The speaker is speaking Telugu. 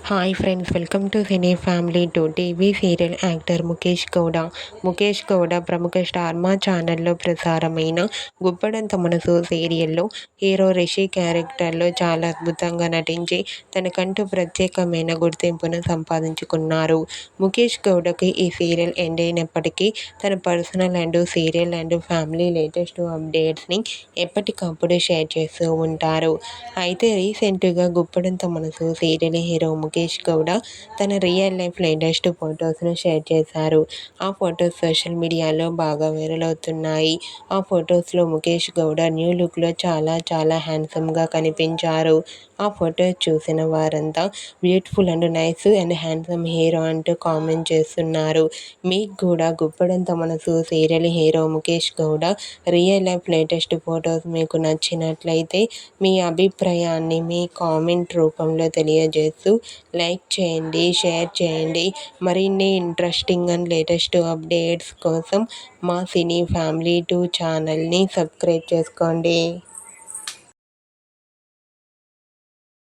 Hi friends, welcome to cine family to TV serial actor Mukesh Gowda. Mukesh Gowda ప్రముఖ స్టార్ మా ఛానల్లో ప్రసారమైన గుప్పడంత మనసు సీరియల్లో హీరో రిషి క్యారెక్టర్లో చాలా అద్భుతంగా నటించి తనకంటూ ప్రత్యేకమైన గుర్తింపును సంపాదించుకున్నారు. ముఖేష్ గౌడకి ఈ సీరియల్ ఎండ్ అయినప్పటికీ తన personal and serial and family latest అప్డేట్స్ని ఎప్పటికప్పుడు షేర్ చేస్తూ ఉంటారు. అయితే రీసెంట్గా గుప్పడంత మనసు సీరియల్ హీరో ముఖేష్ గౌడ తన రియల్ లైఫ్ లేటెస్ట్ ఫొటోస్ను షేర్ చేశారు. ఆ ఫొటోస్ సోషల్ మీడియాలో బాగా వైరల్ అవుతున్నాయి. ఆ ఫొటోస్లో ముఖేష్ గౌడ న్యూ లుక్లో చాలా చాలా హ్యాండ్సమ్గా కనిపించారు. ఆ ఫొటోస్ చూసిన వారంతా beautiful and nice and handsome hero అంటూ కామెంట్ చేస్తున్నారు. మీకు కూడా గుప్పడంత మనసు serial hero Mukesh Gowda real life latest photos మీకు నచ్చినట్లయితే మీ అభిప్రాయాన్ని మీ కామెంట్ రూపంలో తెలియజేస్తూ లైక్ చేయండి, షేర్ చేయండి. మరిన్ని ఇంట్రెస్టింగ్ అండ్ లేటెస్ట్ అప్డేట్స్ కోసం మా సినీ ఫ్యామిలీ 2 ఛానల్ని సబ్స్క్రైబ్ చేసుకోండి.